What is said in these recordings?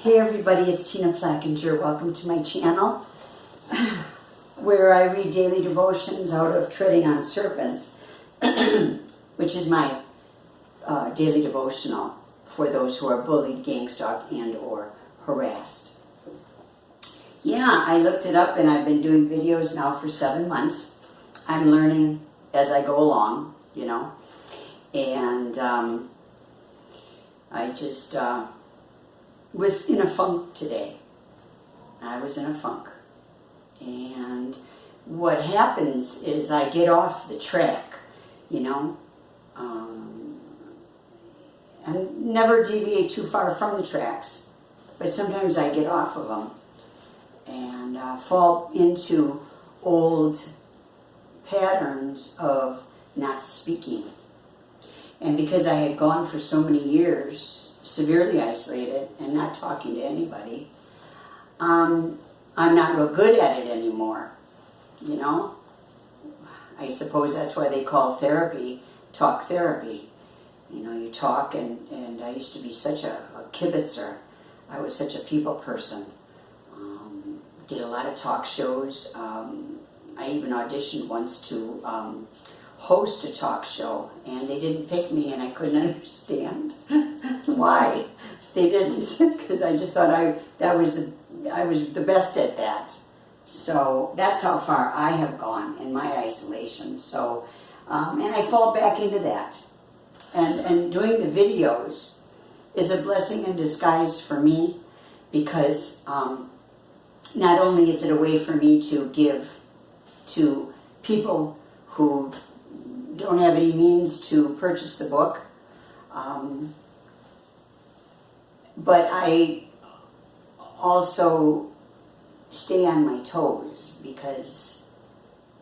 Hey everybody, it's Tina Plackinger. Welcome to my channel where I read daily devotions out of Treading on Serpents, which is my daily devotional for those who are bullied, gang-stalked, and or harassed. Yeah, I looked it up and I've been doing videos now for 7 months. I'm learning as I go along, you know, and I just was in a funk today. I was in a funk. And what happens is I get off the track, you know. I never deviate too far from the tracks, but sometimes I get off of them and fall into old patterns of not speaking. And because I had gone for so many years severely isolated and not talking to anybody, I'm not real good at it anymore, you know. I suppose that's why they call therapy talk therapy. You know, you talk, and I used to be such a kibitzer. I was such a people person. Did a lot of talk shows. I even auditioned once to host a talk show, and they didn't pick me, and I couldn't understand why they didn't, because I just thought I was the best at that. So that's how far I have gone in my isolation. So and I fall back into that, and doing the videos is a blessing in disguise for me, because not only is it a way for me to give to people who don't have any means to purchase the book, but I also stay on my toes, because,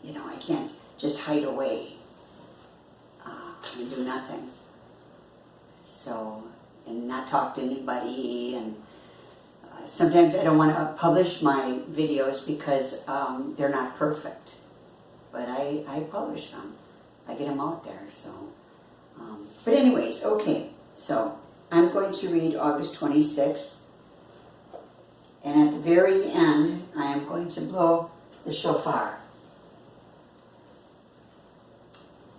you know, I can't just hide away and do nothing. So, and not talk to anybody, and sometimes I don't want to publish my videos because they're not perfect, but I publish them. I get them out there, so. But anyways, okay, so I'm going to read August 26th, and at the very end, I am going to blow the shofar.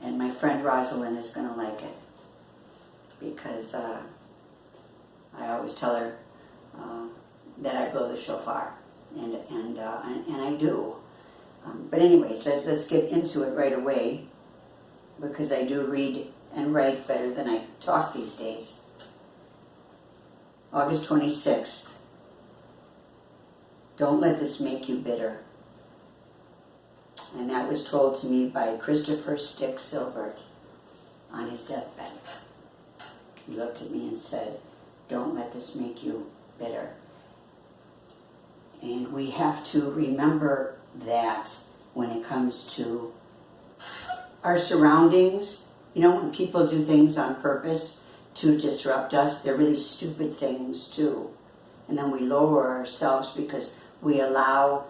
And my friend Rosalind is going to like it, because I always tell her that I blow the shofar, and I do. But anyways, let's get into it right away, because I do read and write better than I talk these days. August 26th. Don't let this make you bitter. And that was told to me by Christopher Stick Silbert on his deathbed. He looked at me and said, don't let this make you bitter. And we have to remember that when it comes to our surroundings. You know, when people do things on purpose to disrupt us, they're really stupid things too. And then we lower ourselves because we allow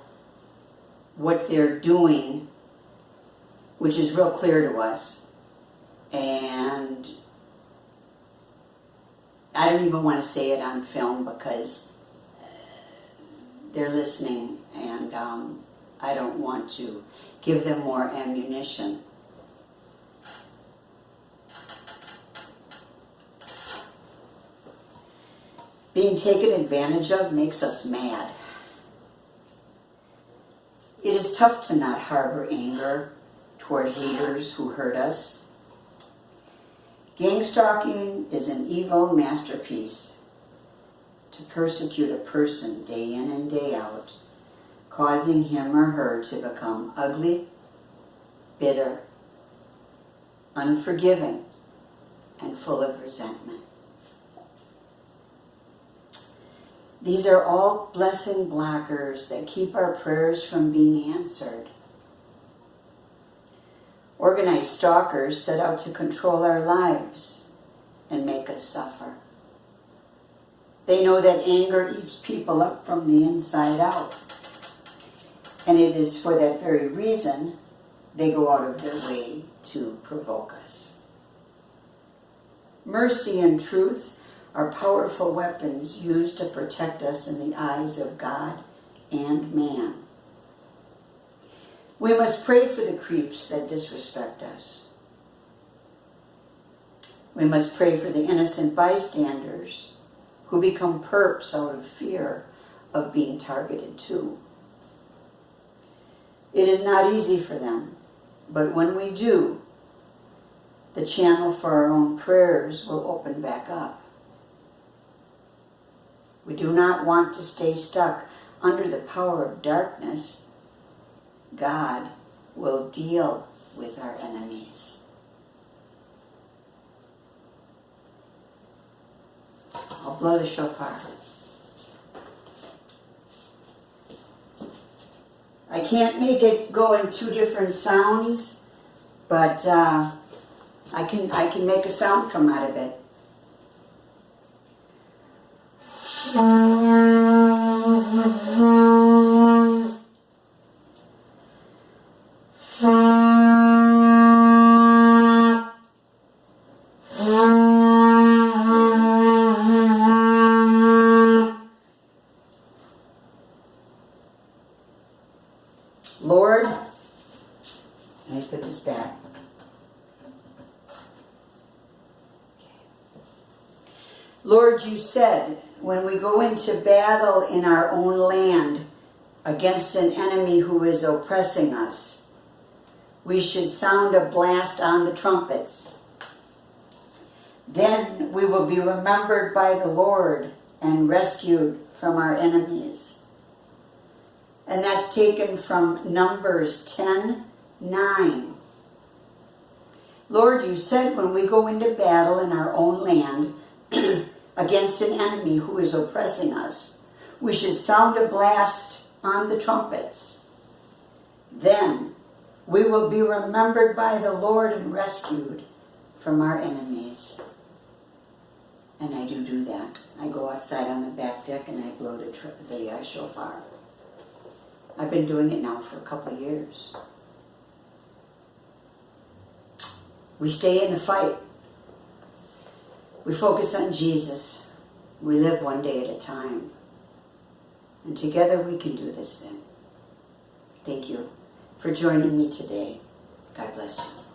what they're doing, which is real clear to us. And I don't even want to say it on film, because they're listening, and I don't want to give them more ammunition. Being taken advantage of makes us mad. It is tough to not harbor anger toward haters who hurt us. Gang stalking is an evil masterpiece to persecute a person day in and day out, causing him or her to become ugly, bitter, unforgiving, and full of resentment. These are all blessing blockers that keep our prayers from being answered. Organized stalkers set out to control our lives and make us suffer. They know that anger eats people up from the inside out. And it is for that very reason they go out of their way to provoke us. Mercy and truth are powerful weapons used to protect us in the eyes of God and man. We must pray for the creeps that disrespect us. We must pray for the innocent bystanders who become perps out of fear of being targeted too. It is not easy for them, but when we do, the channel for our own prayers will open back up. We do not want to stay stuck under the power of darkness. God will deal with our enemies. I'll blow the shofar. I can't make it go in two different sounds, but I can make a sound come out of it. Lord, let me put this back. Lord, you said, when we go into battle in our own land against an enemy who is oppressing us, we should sound a blast on the trumpets. Then we will be remembered by the Lord and rescued from our enemies. And that's taken from Numbers 10:9. Lord, you said when we go into battle in our own land against an enemy who is oppressing us, we should sound a blast on the trumpets. Then we will be remembered by the Lord and rescued from our enemies. And I do that. I go outside on the back deck and I blow the shofar. I've been doing it now for a couple of years. We stay in the fight. We focus on Jesus. We live one day at a time. And together we can do this thing. Thank you for joining me today. God bless you.